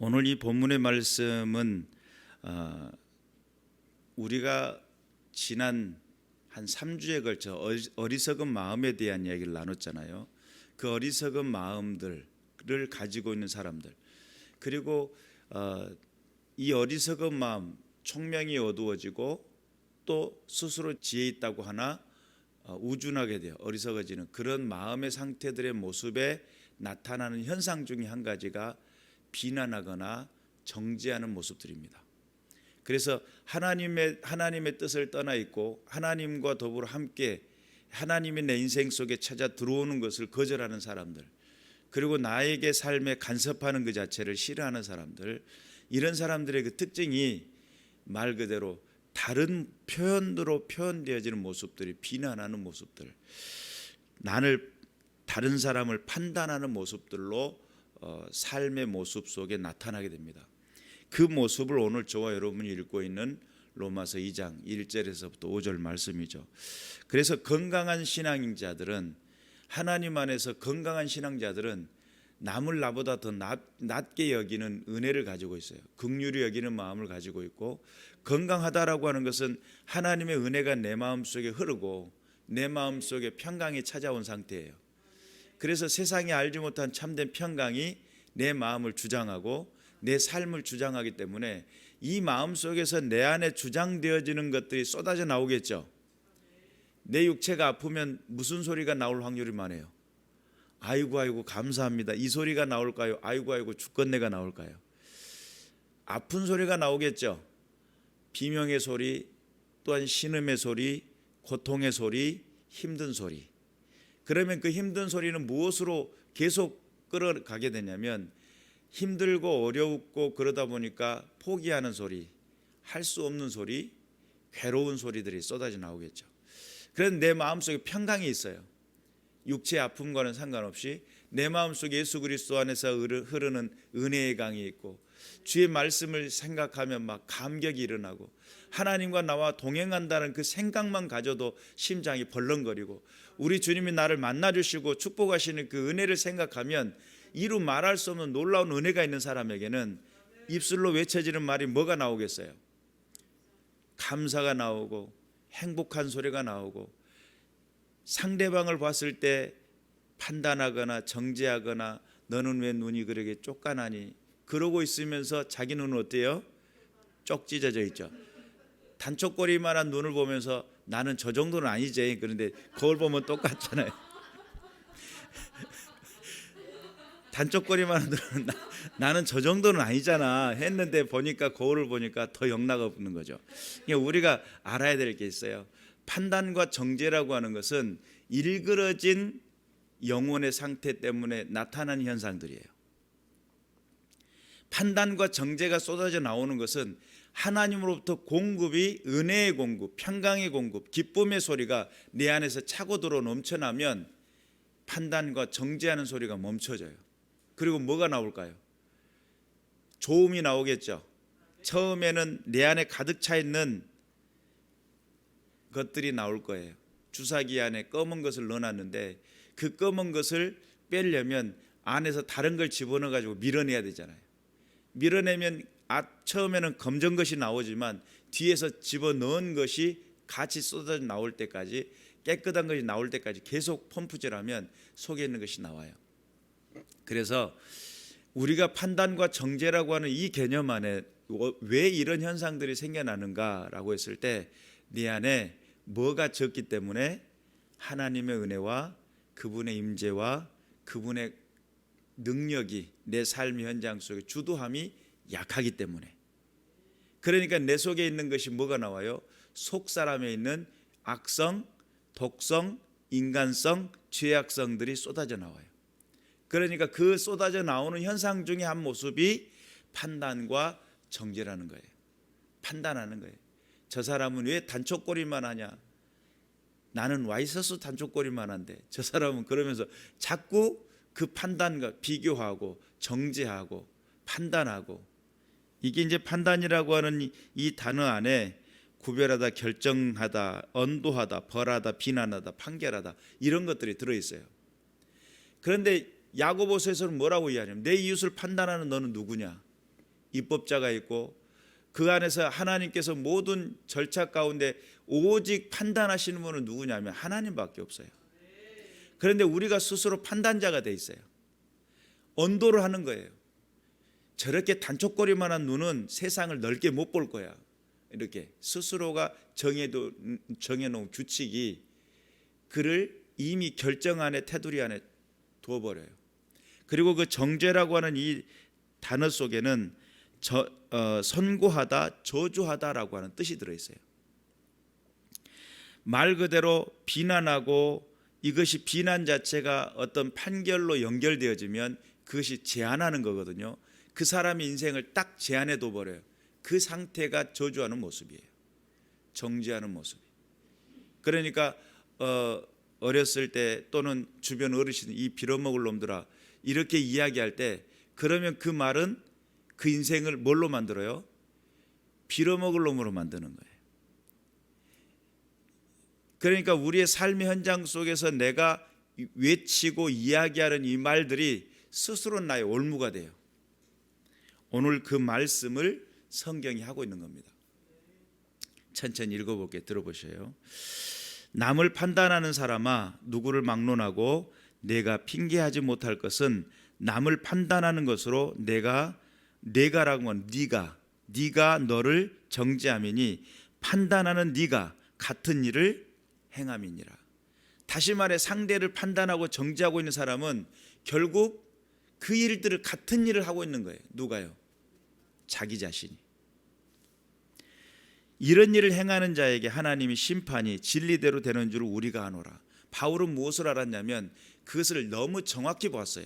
오늘 이 본문의 말씀은 우리가 지난 한 3주에 걸쳐 어리석은 마음에 대한 이야기를 나눴잖아요. 그 어리석은 마음들을 가지고 있는 사람들, 그리고 이 어리석은 마음, 총명이 어두워지고 또 스스로 지혜 있다고 하나 우준하게 되어 어리석어지는 그런 마음의 상태들의 모습에 나타나는 현상 중에 한 가지가 비난하거나 정죄하는 모습들입니다. 그래서 하나님의 뜻을 떠나 있고 하나님과 더불어 함께 하나님이 내 인생 속에 찾아 들어오는 것을 거절하는 사람들, 그리고 나에게 삶에 간섭하는 그 자체를 싫어하는 사람들, 이런 사람들의 그 특징이 말 그대로 다른 표현으로 표현되어지는 모습들이 비난하는 모습들, 다른 사람을 판단하는 모습들로 삶의 모습 속에 나타나게 됩니다. 그 모습을 오늘 저와 여러분이 읽고 있는 로마서 2장 1절에서부터 5절 말씀이죠. 그래서 건강한 신앙자들은, 하나님 안에서 건강한 신앙자들은 남을 나보다 더 낮게 여기는 은혜를 가지고 있어요. 긍휼히 여기는 마음을 가지고 있고, 건강하다라고 하는 것은 하나님의 은혜가 내 마음속에 흐르고 내 마음속에 평강이 찾아온 상태예요. 그래서 세상이 알지 못한 참된 평강이 내 마음을 주장하고 내 삶을 주장하기 때문에 이 마음속에서 내 안에 주장되어지는 것들이 쏟아져 나오겠죠. 내 육체가 아프면 무슨 소리가 나올 확률이 많아요? 아이고 감사합니다, 이 소리가 나올까요? 아이고 죽겠네가 나올까요? 아픈 소리가 나오겠죠. 비명의 소리, 또한 신음의 소리, 고통의 소리, 힘든 소리. 그러면 그 힘든 소리는 무엇으로 계속 끌어가게 되냐면, 힘들고 어렵고 그러다 보니까 포기하는 소리, 할 수 없는 소리, 괴로운 소리들이 쏟아져 나오겠죠. 그래서 내 마음속에 평강이 있어요. 육체의 아픔과는 상관없이 내 마음속에 예수 그리스도 안에서 흐르는 은혜의 강이 있고, 주의 말씀을 생각하면 막 감격이 일어나고, 하나님과 나와 동행한다는 그 생각만 가져도 심장이 벌렁거리고, 우리 주님이 나를 만나주시고 축복하시는 그 은혜를 생각하면 이루 말할 수 없는 놀라운 은혜가 있는 사람에게는 입술로 외쳐지는 말이 뭐가 나오겠어요? 감사가 나오고 행복한 소리가 나오고, 상대방을 봤을 때 판단하거나 정죄하거나 너는 왜 눈이 그렇게 쫓가나니 그러고 있으면서 자기 눈은 어때요? 쪽 찢어져 있죠. 단촉거리만한 눈을 보면서 나는 저 정도는 아니지, 그런데 거울 보면 똑같잖아요. 단촉거리만한 눈은 나는 저 정도는 아니잖아 했는데 보니까, 거울을 보니까 더 영락 없는 거죠. 그러니까 우리가 알아야 될 게 있어요. 판단과 정죄라고 하는 것은 일그러진 영혼의 상태 때문에 나타나는 현상들이에요. 판단과 정죄가 쏟아져 나오는 것은 하나님으로부터 공급이, 은혜의 공급, 평강의 공급, 기쁨의 소리가 내 안에서 차고 들어 넘쳐나면 판단과 정죄하는 소리가 멈춰져요. 그리고 뭐가 나올까요? 좋음이 나오겠죠. 처음에는 내 안에 가득 차 있는 것들이 나올 거예요. 주사기 안에 검은 것을 넣어놨는데 그 검은 것을 빼려면 안에서 다른 걸 집어넣어 가지고 밀어내야 되잖아요. 밀어내면 처음에는 검정 것이 나오지만 뒤에서 집어넣은 것이 같이 쏟아져 나올 때까지, 깨끗한 것이 나올 때까지 계속 펌프질하면 속에 있는 것이 나와요. 그래서 우리가 판단과 정죄라고 하는 이 개념 안에 왜 이런 현상들이 생겨나는가라고 했을 때, 네 안에 뭐가 적기 때문에? 하나님의 은혜와 그분의 임재와 그분의 능력이 내 삶의 현장 속에 주도함이 약하기 때문에. 그러니까 내 속에 있는 것이 뭐가 나와요? 속 사람에 있는 악성, 독성, 인간성, 죄악성들이 쏟아져 나와요. 그러니까 그 쏟아져 나오는 현상 중에 한 모습이 판단과 정죄라는 거예요. 판단하는 거예요. 저 사람은 왜 단촉거리만 하냐? 나는 와 있어서 단촉거리만 한데 저 사람은, 그러면서 자꾸 그 판단과 비교하고 정죄하고 판단하고, 이게 이제 판단이라고 하는 이 단어 안에 구별하다, 결정하다, 언도하다, 벌하다, 비난하다, 판결하다, 이런 것들이 들어있어요. 그런데 야고보서에서는 뭐라고 이야기하냐면, 내 이웃을 판단하는 너는 누구냐? 입법자가 있고 그 안에서 하나님께서 모든 절차 가운데 오직 판단하시는 분은 누구냐면 하나님밖에 없어요. 그런데 우리가 스스로 판단자가 돼 있어요. 언도를 하는 거예요. 저렇게 단촉거리만한 눈은 세상을 넓게 못 볼 거야. 이렇게 스스로가 정해놓은 규칙이 그를 이미 결정 안에 테두리 안에 두어버려요. 그리고 그 정죄라고 하는 이 단어 속에는 선고하다, 저주하다라고 하는 뜻이 들어있어요. 말 그대로 비난하고 이것이 비난 자체가 어떤 판결로 연결되어지면 그것이 제한하는 거거든요. 그 사람의 인생을 딱 제한해 둬버려요. 그 상태가 저주하는 모습이에요. 정죄하는 모습. 그러니까 어렸을 때 또는 주변 어르신 이 빌어먹을 놈들아 이렇게 이야기할 때 그러면 그 말은 그 인생을 뭘로 만들어요? 빌어먹을 놈으로 만드는 거예요. 그러니까 우리의 삶의 현장 속에서 내가 외치고 이야기하는 이 말들이 스스로 나의 올무가 돼요. 오늘 그 말씀을 성경이 하고 있는 겁니다. 천천히 읽어볼게요. 들어보셔요. 남을 판단하는 사람아 누구를 막론하고 내가 핑계하지 못할 것은 남을 판단하는 것으로 내가라고 하면 네가 너를 정죄함이니 판단하는 네가 같은 일을 행함이니라. 다시 말해 상대를 판단하고 정죄하고 있는 사람은 결국 그 일들을 같은 일을 하고 있는 거예요. 누가요? 자기 자신이. 이런 일을 행하는 자에게 하나님이 심판이 진리대로 되는 줄 우리가 아노라. 바울은 무엇을 알았냐면 그것을 너무 정확히 보았어요.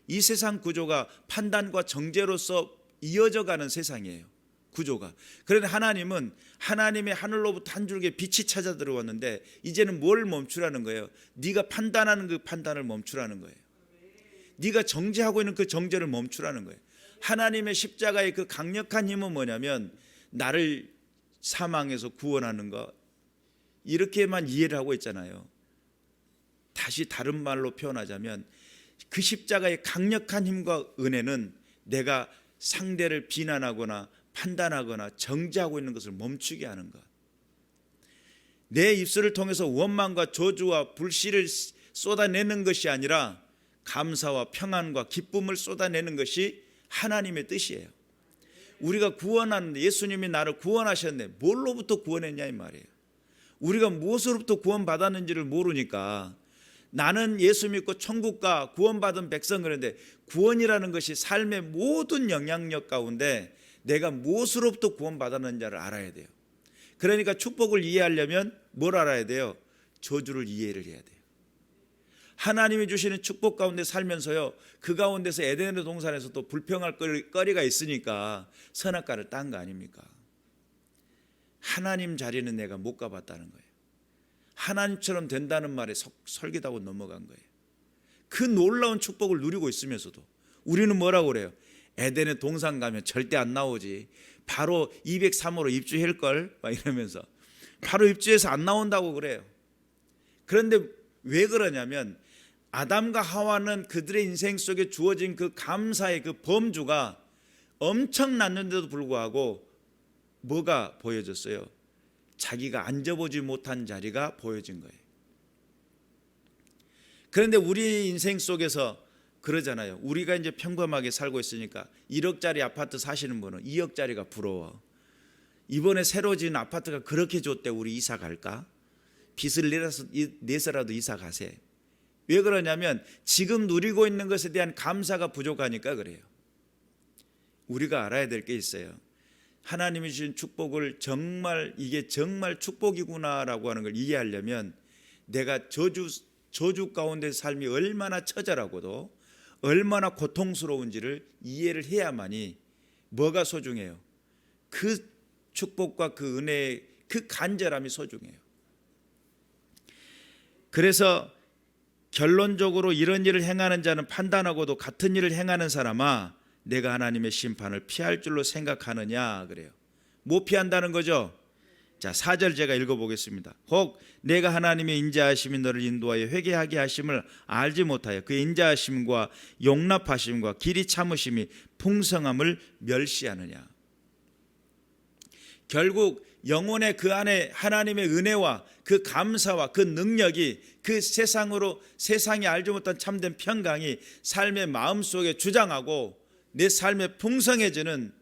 이 세상 구조가 판단과 정죄로서 이어져가는 세상이에요. 구조가. 그런데 하나님은 하나님의 하늘로부터 한 줄기의 빛이 찾아 들어왔는데 이제는 뭘 멈추라는 거예요? 네가 판단하는 그 판단을 멈추라는 거예요. 네가 정죄하고 있는 그 정죄를 멈추라는 거예요. 하나님의 십자가의 그 강력한 힘은 뭐냐면 나를 사망에서 구원하는 것, 이렇게만 이해를 하고 있잖아요. 다시 다른 말로 표현하자면 그 십자가의 강력한 힘과 은혜는 내가 상대를 비난하거나 판단하거나 정죄하고 있는 것을 멈추게 하는 것. 내 입술을 통해서 원망과 저주와 불씨를 쏟아내는 것이 아니라 감사와 평안과 기쁨을 쏟아내는 것이 하나님의 뜻이에요. 우리가 구원하는데 예수님이 나를 구원하셨는데 뭘로부터 구원했냐 이 말이에요. 우리가 무엇으로부터 구원받았는지를 모르니까 나는 예수 믿고 천국 가 구원받은 백성 그런데 구원이라는 것이 삶의 모든 영향력 가운데 내가 무엇으로부터 구원받았는지를 알아야 돼요. 그러니까 축복을 이해하려면 뭘 알아야 돼요? 저주를 이해를 해야 돼요. 하나님이 주시는 축복 가운데 살면서요 그 가운데서 에덴의 동산에서 또 불평할 거리가 있으니까 선악과를 딴 거 아닙니까? 하나님 자리는 내가 못 가봤다는 거예요. 하나님처럼 된다는 말에 설계다고 넘어간 거예요. 그 놀라운 축복을 누리고 있으면서도 우리는 뭐라고 그래요? 에덴의 동산 가면 절대 안 나오지. 바로 203호로 입주할걸 막 이러면서 바로 입주해서 안 나온다고 그래요. 그런데 왜 그러냐면 아담과 하와는 그들의 인생 속에 주어진 그 감사의 그 범주가 엄청났는데도 불구하고 뭐가 보여졌어요? 자기가 앉아보지 못한 자리가 보여진 거예요. 그런데 우리 인생 속에서 그러잖아요. 우리가 이제 평범하게 살고 있으니까 1억짜리 아파트 사시는 분은 2억짜리가 부러워. 이번에 새로 지은 아파트가 그렇게 좋대. 우리 이사 갈까? 빚을 내서라도 이사 가세. 왜 그러냐면 지금 누리고 있는 것에 대한 감사가 부족하니까 그래요. 우리가 알아야 될 게 있어요. 하나님이 주신 축복을 정말 이게 정말 축복이구나라고 하는 걸 이해하려면 내가 저주 가운데 삶이 얼마나 처절하고도 얼마나 고통스러운지를 이해를 해야만이 뭐가 소중해요? 그 축복과 그 은혜의 그 간절함이 소중해요. 그래서 결론적으로 이런 일을 행하는 자는 판단하고도 같은 일을 행하는 사람아 내가 하나님의 심판을 피할 줄로 생각하느냐 그래요. 못 피한다는 거죠. 자, 4절 제가 읽어보겠습니다. 혹 내가 하나님의 인자하심이 너를 인도하여 회개하게 하심을 알지 못하여 그의 인자하심과 용납하심과 길이 참으심이 풍성함을 멸시하느냐. 결국 영혼의 그 안에 하나님의 은혜와 그 감사와 그 능력이 그 세상이 알지 못한 참된 평강이 삶의 마음속에 주장하고 내 삶에 풍성해지는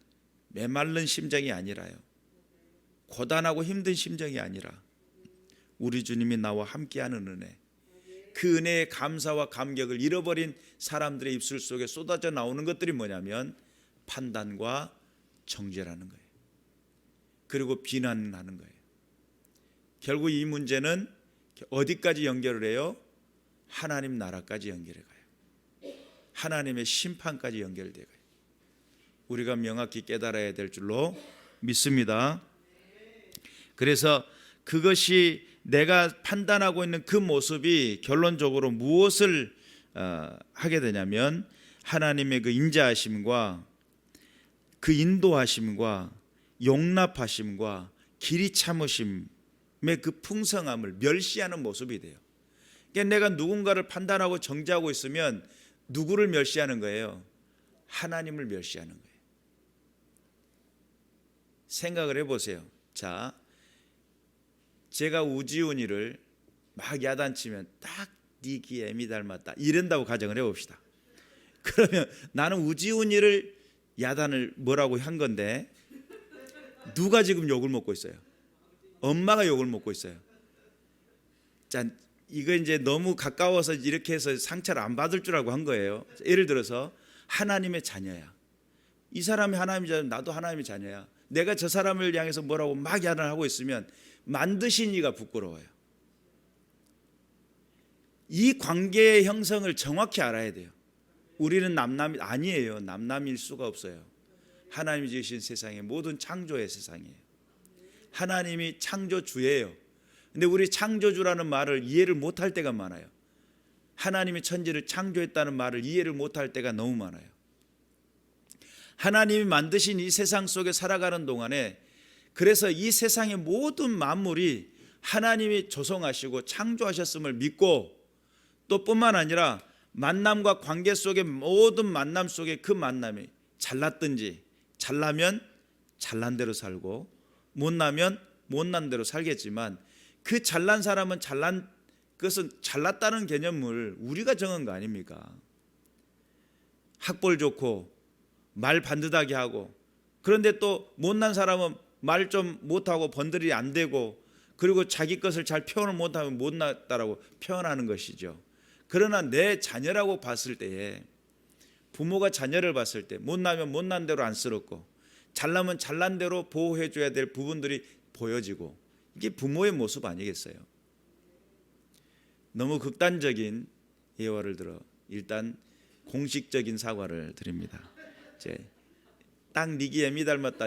메마른 심정이 아니라요, 고단하고 힘든 심정이 아니라 우리 주님이 나와 함께하는 은혜, 그 은혜의 감사와 감격을 잃어버린 사람들의 입술 속에 쏟아져 나오는 것들이 뭐냐면 판단과 정죄라는 거예요. 그리고 비난하는 거예요. 결국 이 문제는 어디까지 연결을 해요? 하나님 나라까지 연결해 가요. 하나님의 심판까지 연결돼 가요. 우리가 명확히 깨달아야 될 줄로 믿습니다. 그래서 그것이 내가 판단하고 있는 그 모습이 결론적으로 무엇을 하게 되냐면 하나님의 그 인자하심과 그 인도하심과 용납하심과 길이 참으심의 그 풍성함을 멸시하는 모습이 돼요. 그러니까 내가 누군가를 판단하고 정죄하고 있으면 누구를 멸시하는 거예요? 하나님을 멸시하는 거예요. 생각을 해보세요. 자, 제가 우지훈이를 막 야단치면 딱 네 귀에 애미 닮았다 이런다고 가정을 해봅시다. 그러면 나는 우지훈이를 야단을 뭐라고 한 건데 누가 지금 욕을 먹고 있어요? 엄마가 욕을 먹고 있어요. 자, 이거 이제 너무 가까워서 이렇게 해서 상처를 안 받을 줄 알고 한 거예요. 예를 들어서 하나님의 자녀야. 이 사람이 하나님의 자녀, 나도 하나님의 자녀야. 내가 저 사람을 향해서 뭐라고 막 야단을 하고 있으면 만드신 이가 부끄러워요. 이 관계의 형성을 정확히 알아야 돼요. 우리는 남남이 아니에요. 남남일 수가 없어요. 하나님이 지으신 세상의 모든 창조의 세상이에요. 하나님이 창조주예요. 근데 우리 창조주라는 말을 이해를 못할 때가 많아요. 하나님이 천지를 창조했다는 말을 이해를 못할 때가 너무 많아요. 하나님이 만드신 이 세상 속에 살아가는 동안에 그래서 이 세상의 모든 만물이 하나님이 조성하시고 창조하셨음을 믿고 또 뿐만 아니라 만남과 관계 속에 모든 만남 속에 그 만남이 잘났든지 잘나면 잘난 대로 살고 못나면 못난 대로 살겠지만 그 잘난 사람은 잘난 그것은 잘났다는 개념을 우리가 정한 거 아닙니까? 학벌 좋고 말 반듯하게 하고 그런데 또 못난 사람은 말 좀 못하고 번들이 안 되고 그리고 자기 것을 잘 표현을 못하면 못났다라고 표현하는 것이죠. 그러나 내 자녀라고 봤을 때에 부모가 자녀를 봤을 때 못나면 못난 대로 안쓰럽고 잘나면 잘난 대로 보호해 줘야 될 부분들이 보여지고 이게 부모의 모습 아니겠어요? 너무 극단적인 예화를 들어 일단 공식적인 사과를 드립니다. 딱 니기 애미 닮았다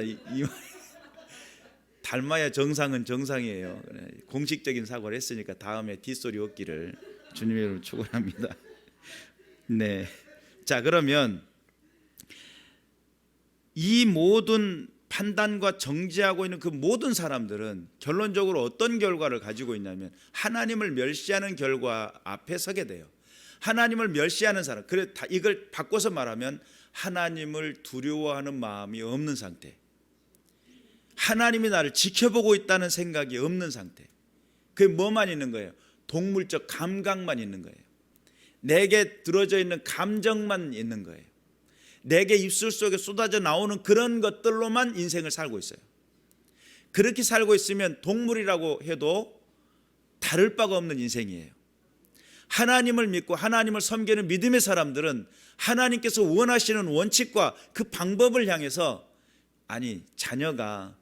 닮아야 정상은 정상이에요. 공식적인 사과를 했으니까 다음에 뒷소리 없기를 주님의 이름으로 축원합니다. 네. 자, 그러면 이 모든 판단과 정죄하고 있는 그 모든 사람들은 결론적으로 어떤 결과를 가지고 있냐면 하나님을 멸시하는 결과 앞에 서게 돼요. 하나님을 멸시하는 사람, 그래 이걸 바꿔서 말하면 하나님을 두려워하는 마음이 없는 상태, 하나님이 나를 지켜보고 있다는 생각이 없는 상태. 그게 뭐만 있는 거예요? 동물적 감각만 있는 거예요. 내게 들어져 있는 감정만 있는 거예요. 내게 입술 속에 쏟아져 나오는 그런 것들로만 인생을 살고 있어요. 그렇게 살고 있으면 동물이라고 해도 다를 바가 없는 인생이에요. 하나님을 믿고 하나님을 섬기는 믿음의 사람들은 하나님께서 원하시는 원칙과 그 방법을 향해서 아니 자녀가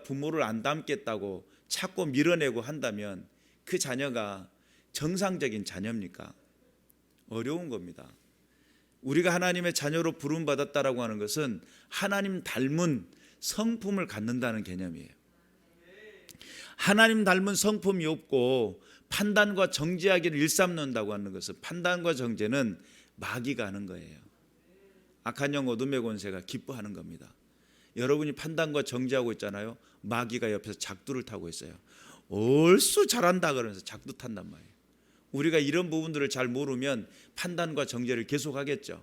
부모를 안 닮겠다고 자꾸 밀어내고 한다면 그 자녀가 정상적인 자녀입니까? 어려운 겁니다. 우리가 하나님의 자녀로 부름받았다라고 하는 것은 하나님 닮은 성품을 갖는다는 개념이에요. 하나님 닮은 성품이 없고 판단과 정죄하기를 일삼는다고 하는 것은 판단과 정죄는 마귀가 하는 거예요. 악한 영 어둠의 권세가 기뻐하는 겁니다. 여러분이 판단과 정죄하고 있잖아요. 마귀가 옆에서 작두를 타고 있어요. 얼쑤 잘한다 그러면서 작두 탄단 말이에요. 우리가 이런 부분들을 잘 모르면 판단과 정죄를 계속하겠죠.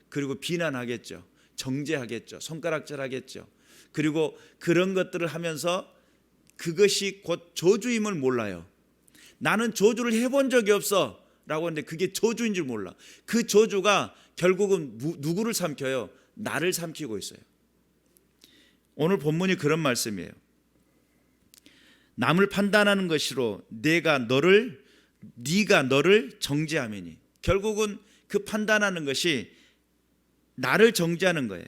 그리고 비난하겠죠. 정죄하겠죠. 손가락질하겠죠. 그리고 그런 것들을 하면서 그것이 곧 저주임을 몰라요. 나는 저주를 해본 적이 없어 라고 하는데 그게 저주인 줄 몰라. 그 저주가 결국은 누구를 삼켜요? 나를 삼키고 있어요. 오늘 본문이 그런 말씀이에요. 남을 판단하는 것으로 네가 너를 정죄함이니. 결국은 그 판단하는 것이 나를 정죄하는 거예요.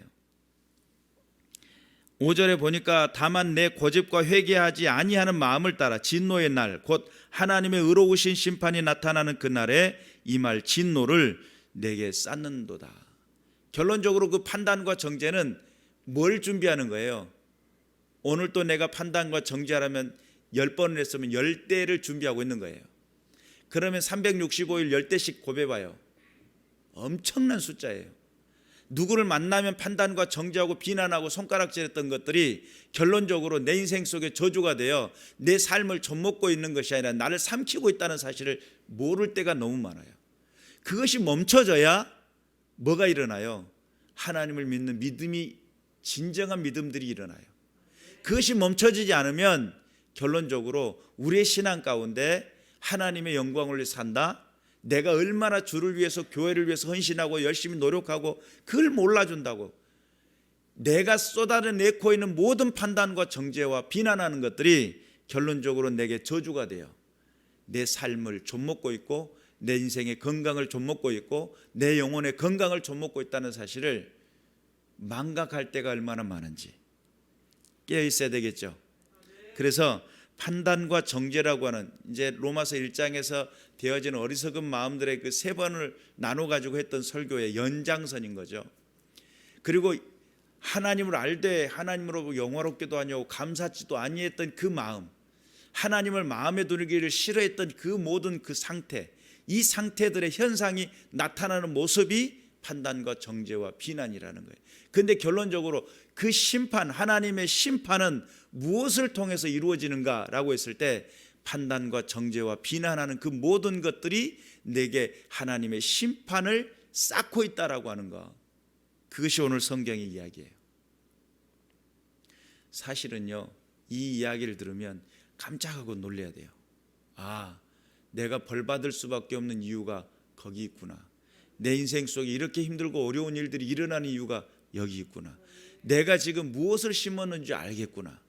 5절에 보니까 다만 내 고집과 회개하지 아니하는 마음을 따라 진노의 날 곧 하나님의 의로우신 심판이 나타나는 그날에 이 말 진노를 내게 쌓는도다. 결론적으로 그 판단과 정죄는 뭘 준비하는 거예요? 오늘 또 내가 판단과 정죄하려면 10번을 했으면 10대를 준비하고 있는 거예요. 그러면 365일 10대씩 곱해봐요. 엄청난 숫자예요. 누구를 만나면 판단과 정죄하고 비난하고 손가락질했던 것들이 결론적으로 내 인생 속에 저주가 되어 내 삶을 좀먹고 있는 것이 아니라 나를 삼키고 있다는 사실을 모를 때가 너무 많아요. 그것이 멈춰져야 뭐가 일어나요? 하나님을 믿는 믿음이 진정한 믿음들이 일어나요. 그것이 멈춰지지 않으면 결론적으로 우리의 신앙 가운데 하나님의 영광을 위해 산다. 내가 얼마나 주를 위해서 교회를 위해서 헌신하고 열심히 노력하고 그걸 몰라준다고 내가 쏟아내고 있는 모든 판단과 정죄와 비난하는 것들이 결론적으로 내게 저주가 돼요. 내 삶을 좀먹고 있고 내 인생의 건강을 좀먹고 있고 내 영혼의 건강을 좀먹고 있다는 사실을 망각할 때가 얼마나 많은지 깨어 있어야 되겠죠. 그래서 판단과 정죄라고 하는 이제 로마서 1장에서 되어진 어리석은 마음들의 그 세 번을 나눠 가지고 했던 설교의 연장선인 거죠. 그리고 하나님을 알되 하나님으로 영화롭게도 아니하고 감사치도 아니했던 그 마음, 하나님을 마음에 두기를 싫어했던 그 모든 그 상태, 이 상태들의 현상이 나타나는 모습이 판단과 정죄와 비난이라는 거예요. 그런데 결론적으로 그 심판, 하나님의 심판은 무엇을 통해서 이루어지는가라고 했을 때 판단과 정죄와 비난하는 그 모든 것들이 내게 하나님의 심판을 쌓고 있다라고 하는 것, 그것이 오늘 성경의 이야기예요. 사실은요, 이 이야기를 들으면 깜짝하고 놀라야 돼요. 아, 내가 벌받을 수밖에 없는 이유가 거기 있구나. 내 인생 속에 이렇게 힘들고 어려운 일들이 일어나는 이유가 여기 있구나. 내가 지금 무엇을 심었는지 알겠구나.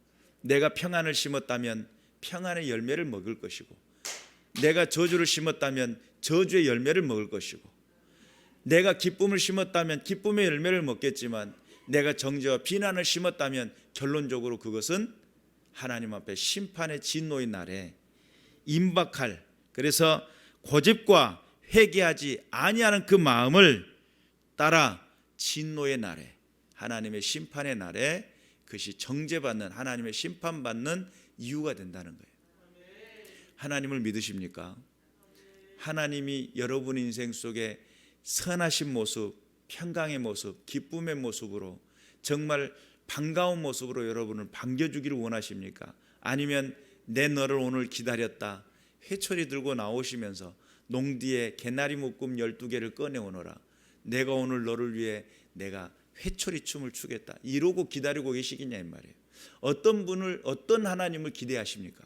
내가 평안을 심었다면 평안의 열매를 먹을 것이고, 내가 저주를 심었다면 저주의 열매를 먹을 것이고, 내가 기쁨을 심었다면 기쁨의 열매를 먹겠지만, 내가 정죄와 비난을 심었다면 결론적으로 그것은 하나님 앞에 심판의 진노의 날에 임박할, 그래서 고집과 회개하지 아니하는 그 마음을 따라 진노의 날에, 하나님의 심판의 날에 그것이 정죄받는, 하나님의 심판받는 이유가 된다는 거예요. 하나님을 믿으십니까? 하나님이 여러분 인생 속에 선하신 모습, 평강의 모습, 기쁨의 모습으로 정말 반가운 모습으로 여러분을 반겨주기를 원하십니까? 아니면 내 너를 오늘 기다렸다, 회초리 들고 나오시면서 농디에 개나리 묶음 12개를 꺼내오너라, 내가 오늘 너를 위해 내가 회초리 춤을 추겠다, 이러고 기다리고 계시겠냐 이 말이에요. 어떤 분을, 어떤 하나님을 기대하십니까?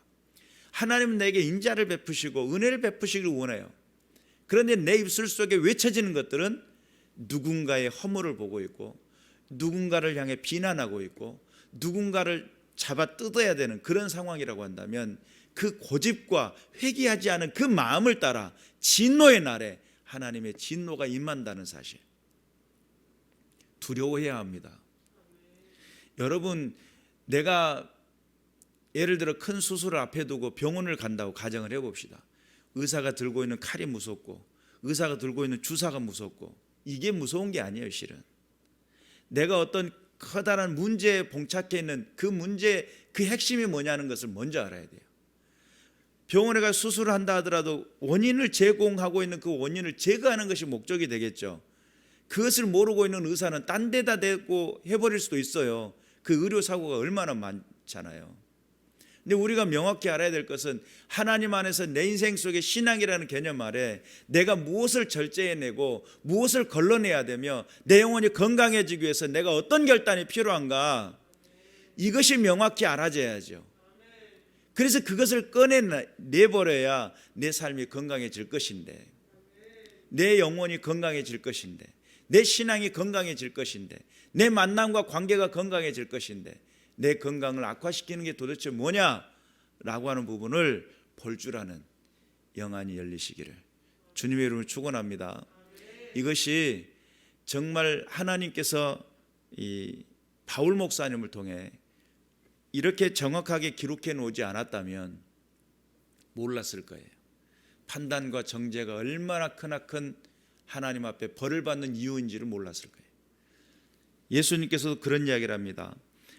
하나님은 내게 인자를 베푸시고 은혜를 베푸시기를 원해요. 그런데 내 입술 속에 외쳐지는 것들은 누군가의 허물을 보고 있고, 누군가를 향해 비난하고 있고, 누군가를 잡아 뜯어야 되는 그런 상황이라고 한다면, 그 고집과 회개하지 않은 그 마음을 따라 진노의 날에 하나님의 진노가 임한다는 사실, 두려워해야 합니다. 여러분, 내가 예를 들어 큰 수술을 앞에 두고 병원을 간다고 가정을 해봅시다. 의사가 들고 있는 칼이 무섭고, 의사가 들고 있는 주사가 무섭고, 이게 무서운 게 아니에요. 실은 내가 어떤 커다란 문제에 봉착해 있는 그 문제, 그 핵심이 뭐냐는 것을 먼저 알아야 돼요. 병원에 가서 수술을 한다 하더라도 원인을 제공하고 있는 그 원인을 제거하는 것이 목적이 되겠죠. 그것을 모르고 있는 의사는 딴 데다 대고 해버릴 수도 있어요. 그 의료 사고가 얼마나 많잖아요. 근데 우리가 명확히 알아야 될 것은 하나님 안에서 내 인생 속에 신앙이라는 개념 아래 내가 무엇을 절제해내고 무엇을 걸러내야 되며 내 영혼이 건강해지기 위해서 내가 어떤 결단이 필요한가, 이것이 명확히 알아져야죠. 그래서 그것을 꺼내내버려야 내 삶이 건강해질 것인데, 내 영혼이 건강해질 것인데, 내 신앙이 건강해질 것인데, 내 만남과 관계가 건강해질 것인데, 내 건강을 악화시키는 게 도대체 뭐냐라고 하는 부분을 볼 줄 아는 영안이 열리시기를 주님의 이름으로 축원합니다. 이것이 정말 하나님께서 이 바울 목사님을 통해 이렇게 정확하게 기록해 놓지 않았다면 몰랐을 거예요. 판단과 정죄가 얼마나 크나큰 하나님 앞에 벌을 받는 이유인지를 몰랐을 거예요. 예수님께서도 그런 이야기를 합니다.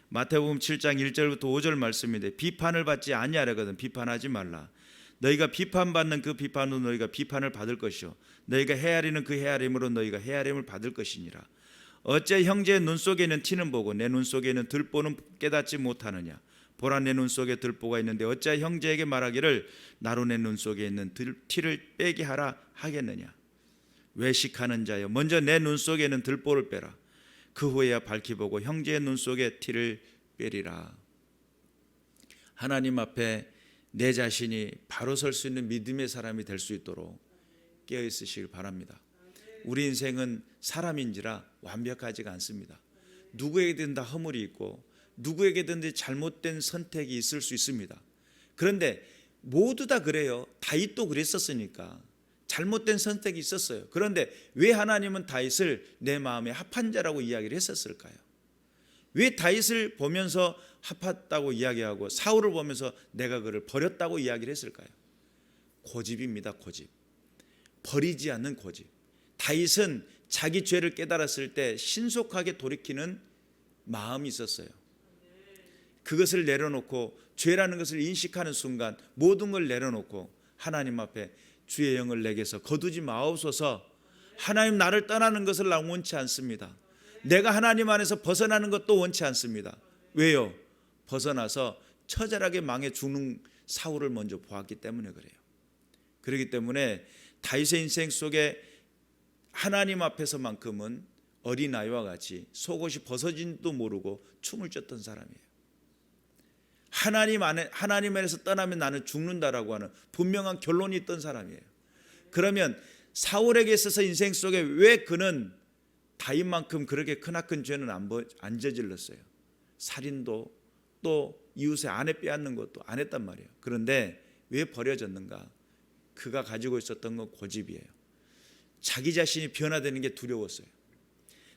마태복음 7장 1절부터 5절 말씀인데, 비판을 받지 아니하려거든 비판하지 말라. 너희가 비판받는 그 비판으로 너희가 비판을 받을 것이요 너희가 헤아리는 그 헤아림으로 너희가 헤아림을 받을 것이니라. 어째 형제의 눈 속에 있는 티는 보고 내 눈 속에 있는 들보는 깨닫지 못하느냐. 보라, 내 눈 속에 들보가 있는데 어째 형제에게 말하기를 나로 내 눈 속에 있는 티를 빼게 하라 하겠느냐. 외식하는 자여, 먼저 내 눈 속에 있는 들보를 빼라. 그 후에야 밝히 보고 형제의 눈 속에 티를 빼리라. 하나님 앞에 내 자신이 바로 설 수 있는 믿음의 사람이 될 수 있도록 깨어 있으시길 바랍니다. 우리 인생은 사람인지라 완벽하지가 않습니다. 누구에게든 다 허물이 있고 누구에게든 잘못된 선택이 있을 수 있습니다. 그런데 모두 다 그래요. 다윗도 그랬었으니까 잘못된 선택이 있었어요. 그런데 왜 하나님은 다윗을 내 마음에 합한 자라고 이야기를 했었을까요? 왜 다윗을 보면서 합했다고 이야기하고 사울을 보면서 내가 그를 버렸다고 이야기를 했을까요? 고집입니다. 고집. 버리지 않는 고집. 다윗은 자기 죄를 깨달았을 때 신속하게 돌이키는 마음이 있었어요. 그것을 내려놓고 죄라는 것을 인식하는 순간 모든 걸 내려놓고 하나님 앞에 주의 영을 내게서 거두지 마옵소서. 하나님, 나를 떠나는 것을 나 원치 않습니다. 내가 하나님 안에서 벗어나는 것도 원치 않습니다. 왜요? 벗어나서 처절하게 망해 죽는 사울을 먼저 보았기 때문에 그래요. 그렇기 때문에 다윗의 인생 속에 하나님 앞에서만큼은 어린아이와 같이 속옷이 벗어진지도 모르고 춤을 췄던 사람이에요. 하나님 안에서 떠나면 나는 죽는다라고 하는 분명한 결론이 있던 사람이에요. 그러면 사울에게 있어서 인생 속에 왜 그는 다윗만큼 그렇게 크나큰 죄는 안 저질렀어요? 살인도 또 이웃의 아내 빼앗는 것도 안 했단 말이에요. 그런데 왜 버려졌는가? 그가 가지고 있었던 건 고집이에요. 자기 자신이 변화되는 게 두려웠어요.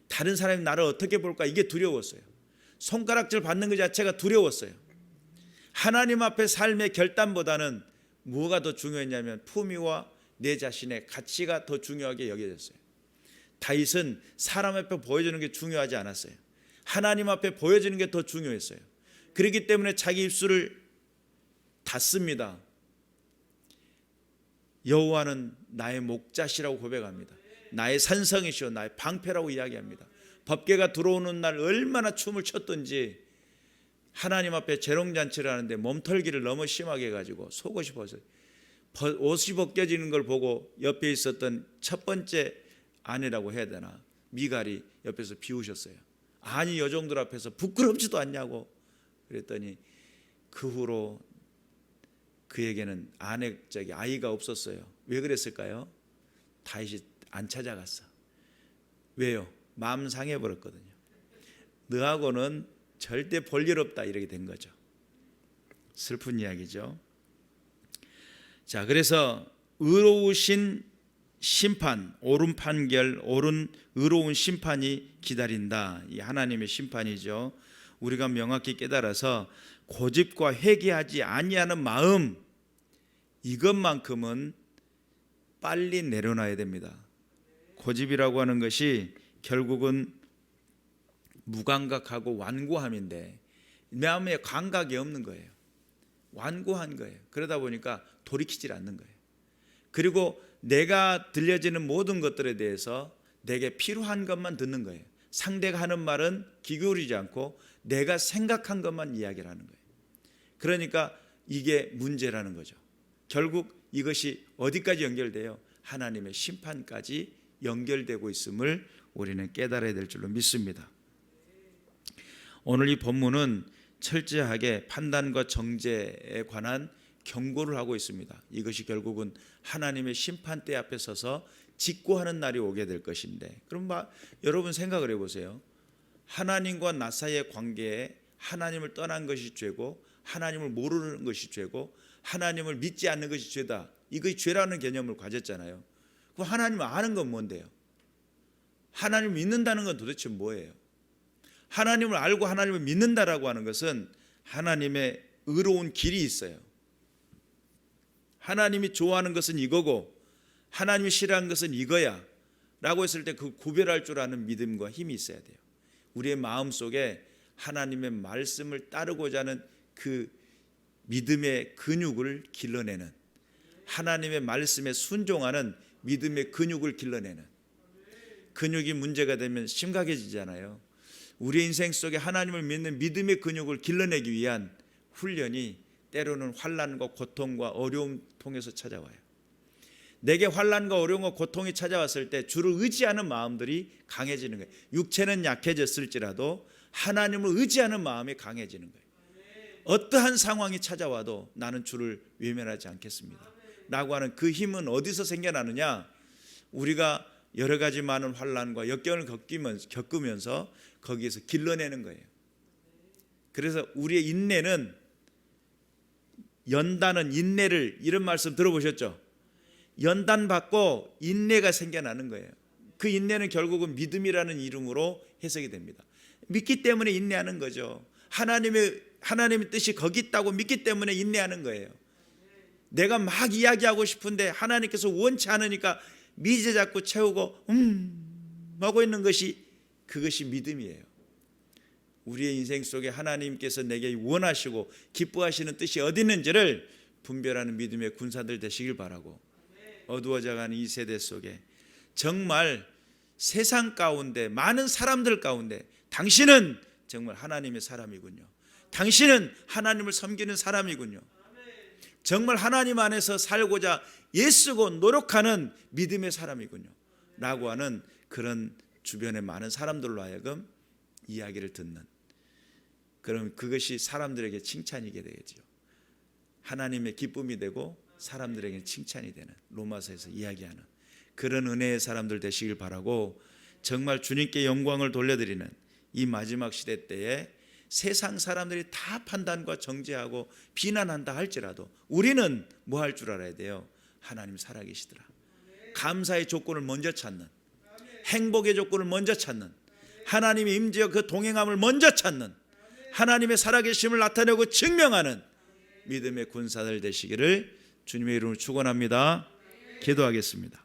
다른 사람이 나를 어떻게 볼까, 이게 두려웠어요. 손가락질 받는 것 자체가 두려웠어요. 하나님 앞에 삶의 결단보다는 뭐가 더 중요했냐면 품위와 내 자신의 가치가 더 중요하게 여겨졌어요. 다윗은 사람 앞에 보여주는 게 중요하지 않았어요. 하나님 앞에 보여주는 게 더 중요했어요. 그렇기 때문에 자기 입술을 닫습니다. 여호와는 나의 목자시라고 고백합니다. 나의 산성이시오, 나의 방패라고 이야기합니다. 법궤가 들어오는 날 얼마나 춤을 췄던지, 하나님 앞에 재롱잔치를 하는데 몸털기를 너무 심하게 해가지고 속옷이 옷이 벗겨지는 걸 보고 옆에 있었던 첫 번째 아내라고 해야 되나, 미갈이 옆에서 비웃었어요. 아니, 여종들 앞에서 부끄럽지도 않냐고 그랬더니 그 후로 그에게는 아이가 없었어요. 왜 그랬을까요? 다윗이 안 찾아갔어. 왜요? 마음 상해버렸거든요. 너하고는 절대 볼 일 없다, 이렇게 된 거죠. 슬픈 이야기죠. 자, 그래서 의로우신 심판, 옳은 판결, 옳은 의로운 심판이 기다린다. 이 하나님의 심판이죠. 우리가 명확히 깨달아서 고집과 회개하지 아니하는 마음, 이것만큼은 빨리 내려놔야 됩니다. 고집이라고 하는 것이 결국은 무감각하고 완고함인데 마음에 감각이 없는 거예요. 완고한 거예요. 그러다 보니까 돌이키질 않는 거예요. 그리고 내가 들려지는 모든 것들에 대해서 내게 필요한 것만 듣는 거예요. 상대가 하는 말은 귀 기울이지 않고 내가 생각한 것만 이야기를 하는 거예요. 그러니까 이게 문제라는 거죠. 결국 이것이 어디까지 연결돼요? 하나님의 심판까지 연결되고 있음을 우리는 깨달아야 될 줄로 믿습니다. 오늘 이 본문은 철저하게 판단과 정죄에 관한 경고를 하고 있습니다. 이것이 결국은 하나님의 심판대 앞에 서서 직고하는 날이 오게 될 것인데, 그럼 여러분 생각을 해보세요. 하나님과 나 사이의 관계에 하나님을 떠난 것이 죄고 하나님을 모르는 것이 죄고 하나님을 믿지 않는 것이 죄다, 이것이 죄라는 개념을 가졌잖아요. 그럼 하나님을 아는 건 뭔데요? 하나님을 믿는다는 건 도대체 뭐예요? 하나님을 알고 하나님을 믿는다라고 하는 것은 하나님의 의로운 길이 있어요. 하나님이 좋아하는 것은 이거고 하나님이 싫어하는 것은 이거야 라고 했을 때 그 구별할 줄 아는 믿음과 힘이 있어야 돼요. 우리의 마음속에 하나님의 말씀을 따르고자 하는 그 믿음의 근육을 길러내는, 하나님의 말씀에 순종하는 믿음의 근육을 길러내는, 근육이 문제가 되면 심각해지잖아요. 우리 인생 속에 하나님을 믿는 믿음의 근육을 길러내기 위한 훈련이 때로는 환난과 고통과 어려움 통해서 찾아와요. 내게 환난과 어려움과 고통이 찾아왔을 때 주를 의지하는 마음들이 강해지는 거예요. 육체는 약해졌을지라도 하나님을 의지하는 마음이 강해지는 거예요. 어떠한 상황이 찾아와도 나는 주를 외면하지 않겠습니다 라고 하는 그 힘은 어디서 생겨나느냐? 우리가 여러 가지 많은 환난과 역경을 겪으면서 거기에서 길러내는 거예요. 그래서 우리의 인내는, 연단은 인내를, 이런 말씀 들어보셨죠? 연단받고 인내가 생겨나는 거예요. 그 인내는 결국은 믿음이라는 이름으로 해석이 됩니다. 믿기 때문에 인내하는 거죠. 하나님의 뜻이 거기 있다고 믿기 때문에 인내하는 거예요. 내가 막 이야기하고 싶은데 하나님께서 원치 않으니까 미제 잡고 채우고 하고 있는 것이, 그것이 믿음이에요. 우리의 인생 속에 하나님께서 내게 원하시고 기뻐하시는 뜻이 어디 있는지를 분별하는 믿음의 군사들 되시길 바라고, 어두워져가는 이 세대 속에 정말 세상 가운데 많은 사람들 가운데 당신은 정말 하나님의 사람이군요. 당신은 하나님을 섬기는 사람이군요. 정말 하나님 안에서 살고자 애쓰고 노력하는 믿음의 사람이군요 라고 하는 그런 주변의 많은 사람들로 하여금 이야기를 듣는, 그럼 그것이 사람들에게 칭찬이게 되겠죠. 하나님의 기쁨이 되고 사람들에게 칭찬이 되는, 로마서에서 이야기하는 그런 은혜의 사람들 되시길 바라고, 정말 주님께 영광을 돌려드리는 이 마지막 시대 때에 세상 사람들이 다 판단과 정죄하고 비난한다 할지라도 우리는 뭐 할 줄 알아야 돼요? 하나님 살아계시더라. 감사의 조건을 먼저 찾는, 행복의 조건을 먼저 찾는, 하나님의 임재와 그 동행함을 먼저 찾는, 하나님의 살아계심을 나타내고 증명하는 믿음의 군사들 되시기를 주님의 이름으로 축원합니다. 기도하겠습니다.